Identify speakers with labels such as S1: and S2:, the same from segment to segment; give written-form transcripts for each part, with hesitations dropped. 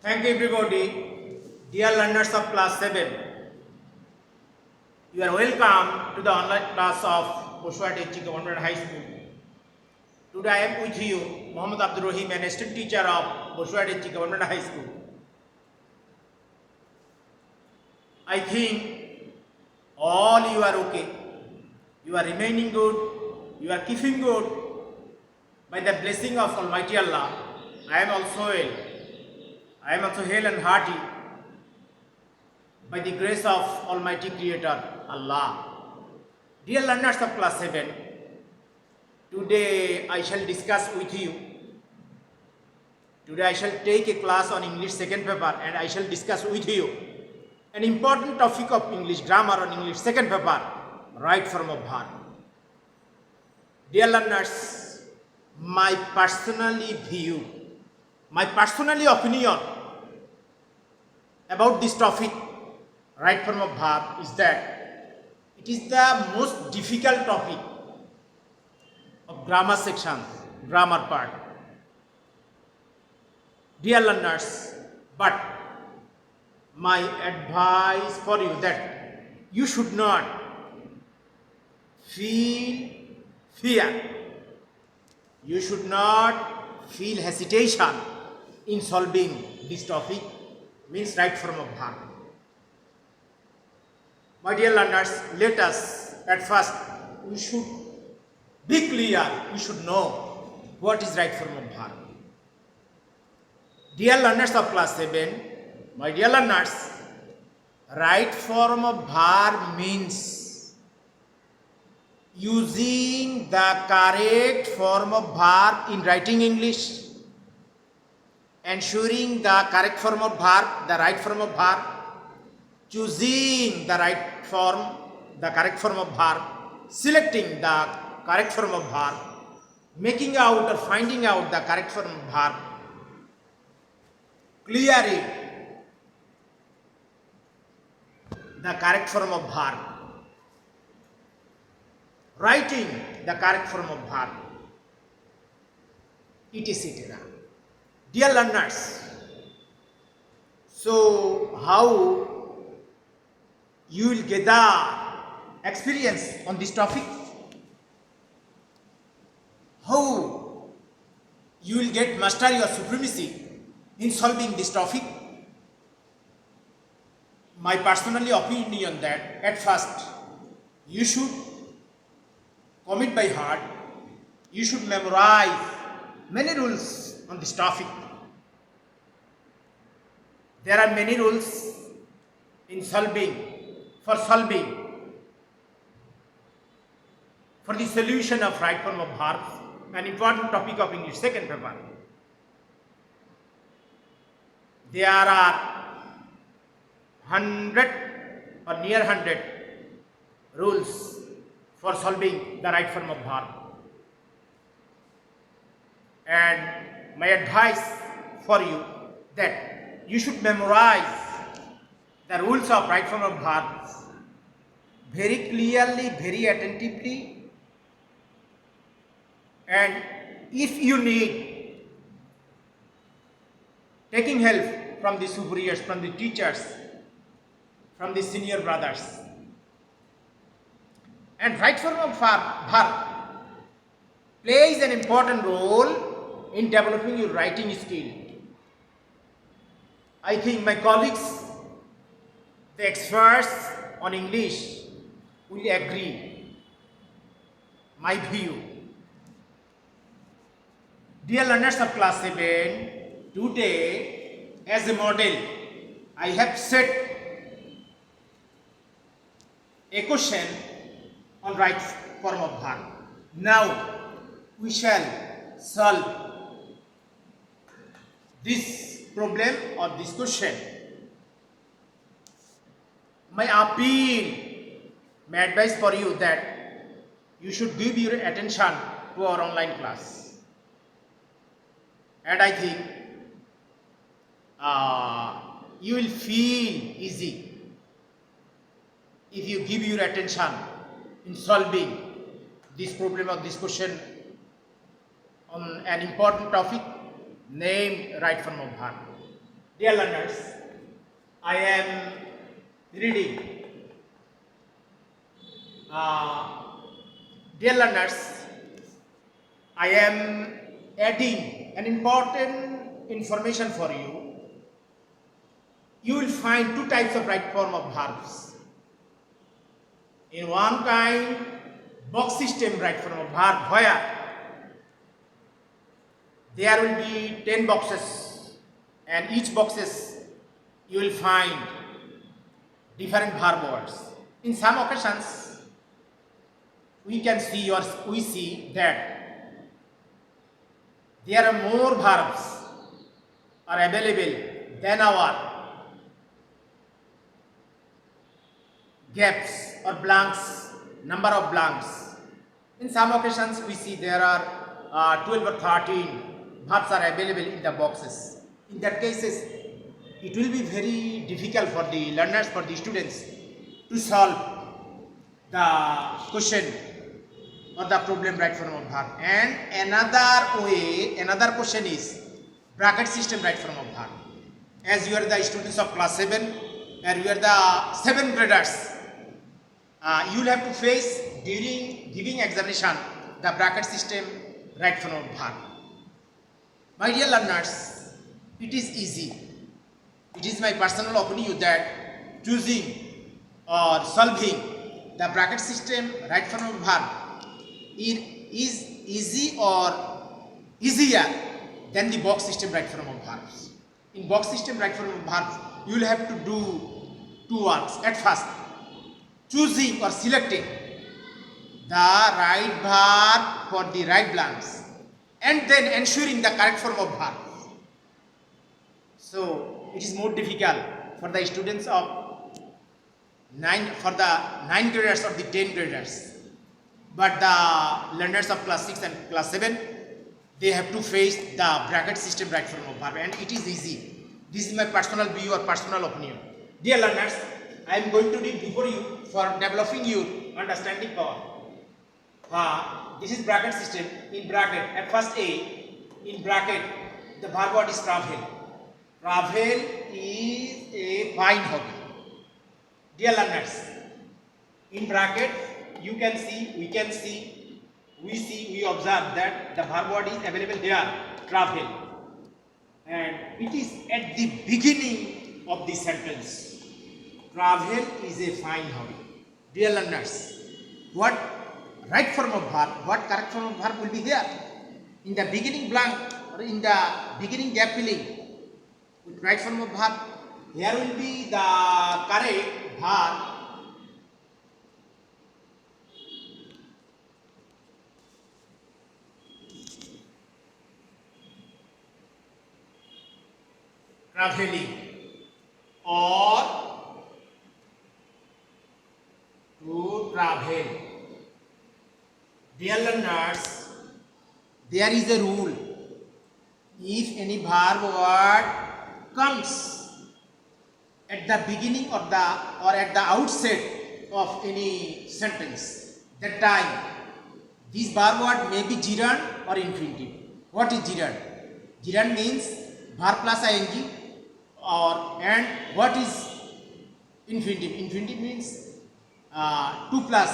S1: Thank you everybody. Dear learners of class 7, you are welcome to the online class of Bushwa District Government High School. Today I am with you, Muhammad Abdul Rahim, an assistant teacher of Bushwa District Government High School. I think all you are okay. You are remaining good. You are keeping good. By the blessing of Almighty Allah, I am also well. I am also hale and hearty by the grace of Almighty Creator, Allah. Dear learners of class 7, today I shall discuss with you. Today I shall take a class on English second paper and I shall discuss with you an important topic of English grammar on English second paper, right form of verb. Dear learners, my personally view, my personally opinion about this topic, right form of verb, is that it is the most difficult topic of grammar section, grammar part. Dear learners, but my advice for you that you should not feel fear. You should not feel hesitation in solving this topic, means right form of verb. My dear learners, let us at first, we should be clear, we should know what is right form of verb. Dear learners of class 7, my dear learners, right form of verb means using the correct form of verb in writing English, ensuring the correct form of verb, the right form of verb, choosing the right form, the correct form of verb, selecting the correct form of verb, making out or finding out the correct form of verb, clearing the correct form of verb, writing the correct form of verb, etc. Dear learners, so how you will gather experience on this topic? How you will get mastery or supremacy in solving this topic? My personally opinion that at first you should commit by heart, you should memorize many rules on this topic. There are many rules in solving, for the solution of right form of verbs, an important topic of English second paper. There are 100 or near 100 rules for solving the right form of verb. And my advice for you that you should memorize the rules of right form of verbs very clearly, very attentively, and if you need taking help from the superiors, from the teachers, from the senior brothers. And right form of verb plays an important role in developing your writing skill. I think my colleagues, the experts on English, will agree my view. Dear learners of class 7, today as a model I have set a question on right form of verb. Now we shall solve this problem or this question. My appeal, my advice for you that you should give your attention to our online class. And I think you will feel easy if you give your attention in solving this problem or this question on an important topic named right form of verb. Dear learners, I am reading. Dear learners, I am adding an important information for you. You will find two types of right form of verbs. In one kind, box system right form of verb, where there will be 10 boxes, and each boxes you will find different verb words. In some occasions, we see that there are more verbs are available than our gaps or blanks, number of blanks. In some occasions, we see there are 12 or 13 verbs are available in the boxes. In that cases, it will be very difficult for the learners, for the students to solve the question or the problem right form of verb. And another question is bracket system right form of verb. As you are the students of class 7 and you are the 7th graders, you will have to face during giving examination the bracket system right form of verb. My dear learners, it is easy. It is my personal opinion that choosing or solving the bracket system right form of verb is easy or easier than the box system right form of verbs. In box system right form of verbs, you will have to do two works. At first, choosing or selecting the right verb for the right blanks, and then ensuring the correct form of verb. So it is more difficult for the students of 9 graders or the 10 graders. But the learners of class 6 and class 7, they have to face the bracket system right form of verb, and it is easy. This is my personal view or personal opinion. Dear learners, I am going to read before you for developing your understanding power. This is bracket system. In bracket, at first A, in bracket, the verb word is travel. Travel is a fine hobby. Dear learners, in bracket, we observe that the verb word is available there, travel. And it is at the beginning of the sentence. Travel is a fine hobby. Dear learners, what right form of verb, what correct form of verb will be here? In the beginning blank or in the beginning gap filling, with right form of verb, here will be the correct verb traveling or to travel. Dear learners, there is a rule. If any verb word comes at the beginning or at the outset of any sentence, that time this verb word may be gerund or infinitive. What is gerund? Gerund means verb plus ing, and what is infinitive? Infinitive means 2 plus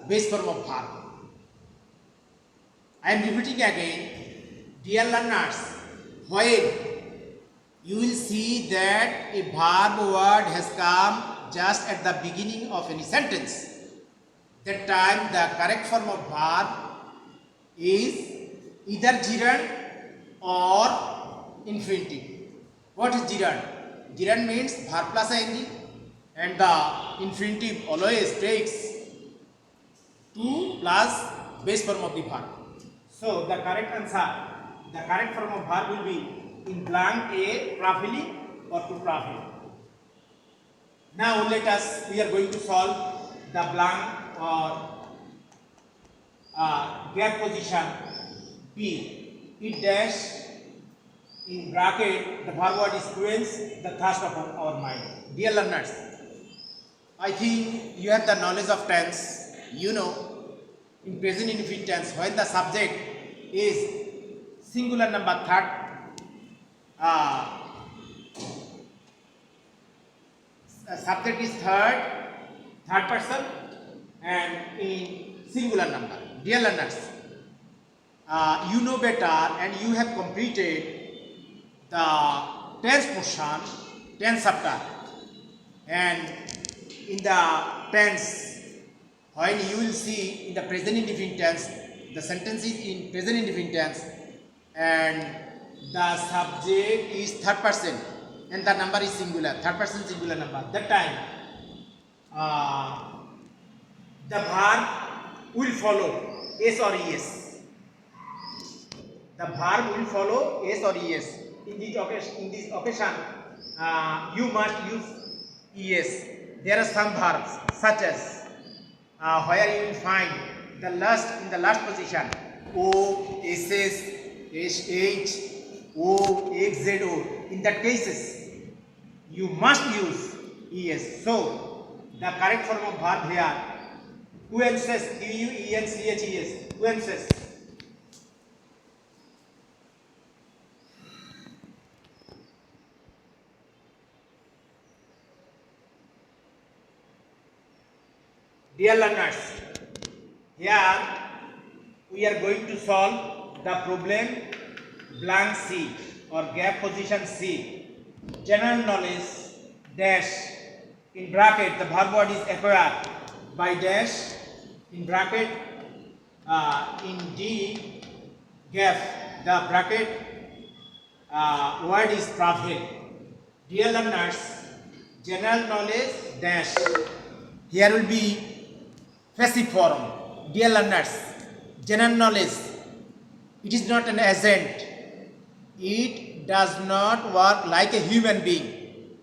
S1: base form of verb. I am repeating again, dear learners, when you will see that a verb word has come just at the beginning of any sentence, that time the correct form of verb is either gerund or infinitive. What is gerund? Gerund means verb plus ing, and the infinitive always takes 2 plus base form of the verb. So the correct answer, the correct form of verb will be in blank A, traveling or to travel. Now we are going to solve the blank or gap position B. It dash in bracket, the verb word is quench the thirst of our mind. Dear learners, I think you have the knowledge of tense. You know, in present indefinite tense, when the subject is singular number third subject is third person, and in singular number. Dear learners, you know better and you have completed the tense portion, tense chapter, and in the tense, when you will see in the present indefinite tense, the sentence is in present indefinite tense, and the subject is third person and the number is singular, third person singular number. That time, the verb will follow S or ES. The verb will follow S or ES. In this occasion, you must use ES. There are some verbs such as where you will find the last in the last position O, SS, SH, O, XZO. In that cases, you must use ES. So the correct form of verb here, quenches, Quenches, quenches. Dear learners, here we are going to solve the problem blank C or gap position C. General knowledge dash in bracket the verb word is acquired by dash in bracket in D gap the bracket word is travel. Dear learners, general knowledge dash here will be passive form. Dear learners, general knowledge, it is not an agent. It does not work like a human being.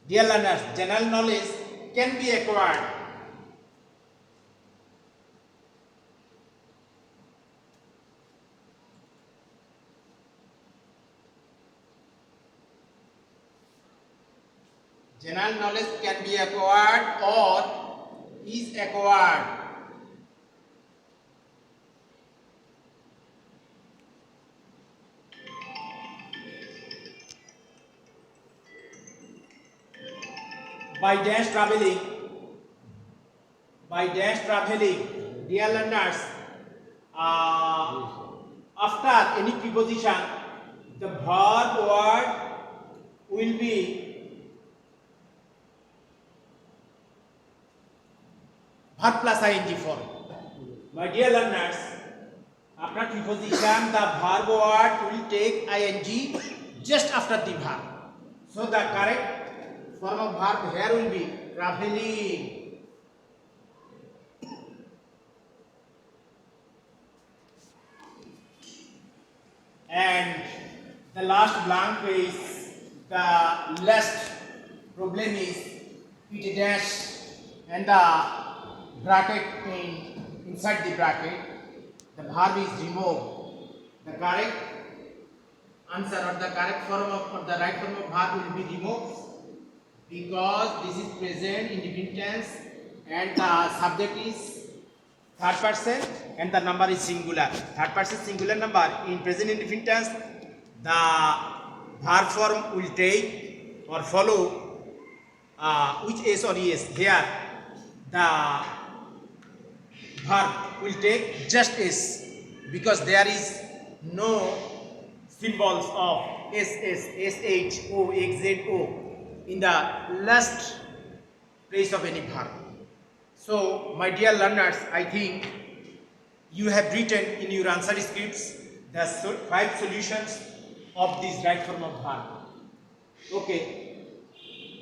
S1: Dear learners, general knowledge can be acquired. General knowledge can be acquired or is acquired. By dash traveling, dear learners, after any preposition, the verb word will be verb plus ing form. My dear learners, after preposition, the verb word will take ing just after the verb. So the correct form of verb here will be traveling. And the last blank is the last problem is put dash and the bracket inside the bracket, the verb is removed. The correct answer or the correct form of or the right form of verb will be removed because this is present indefinite tense and the subject is third person and the number is singular. Third person singular number in present indefinite tense, the verb form will take or follow which S or ES. Here the verb will take just S because there is no symbols of SS, SH, O, XZ, O in the last place of any verb. So, my dear learners, I think you have written in your answer scripts the 5 solutions of this right form of verb. Okay.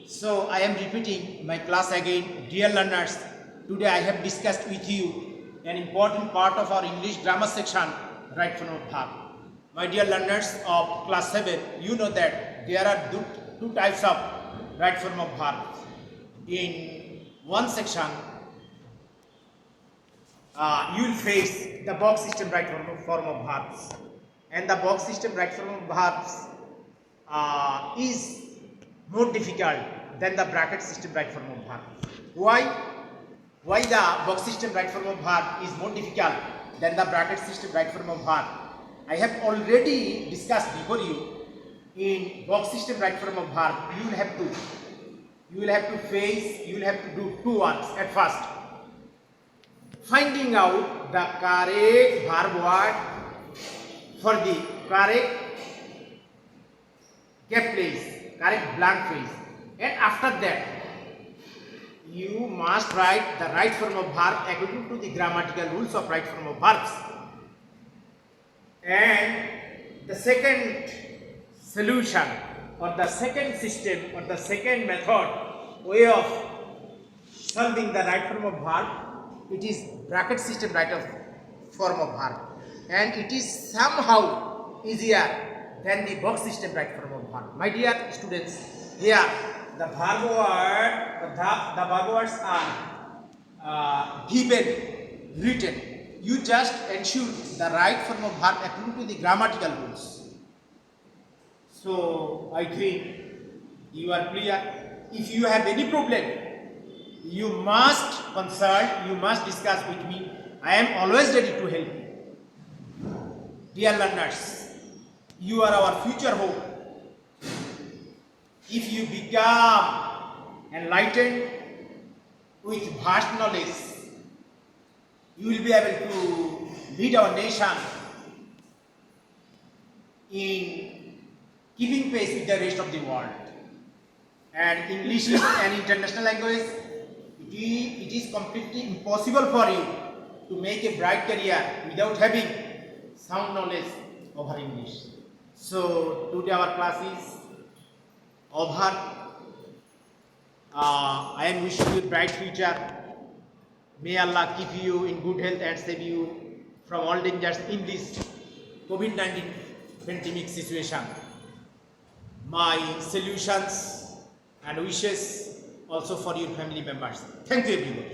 S1: So, I am repeating my class again. Dear learners, today I have discussed with you an important part of our English grammar section, right form of verb. My dear learners of class 7, you know that there are two types of right form of verb. In one section, you will face the box system right form of verbs, and the box system right form of verbs is more difficult than the bracket system right form of verb. Why the box system right form of verb is more difficult than the bracket system right form of verb? I have already discussed before you. In box system right form of verb, you will have to you will have to do two works at first. Finding out the correct verb word for the correct gap place, correct blank place, and after that you must write the right form of verb according to the grammatical rules of right form of verbs. And the second solution or the second system or the second method way of solving the right form of verb, it is bracket system right of form of verb, and it is somehow easier than the box system right form of verb. My dear students, here the verb words are given, written. You just ensure the right form of verb according to the grammatical rules. So I think you are clear. If you have any problem, you must consult, you must discuss with me. I am always ready to help you. Dear learners, you are our future hope. If you become enlightened with vast knowledge, you will be able to lead our nation in keeping pace with the rest of the world. And English is an international language. It is completely impossible for you to make a bright career without having sound knowledge over English. So today our class is over. I am wishing you a bright future. May Allah keep you in good health and save you from all dangers in this COVID-19 pandemic situation. My solutions and wishes also for your family members. Thank you everyone.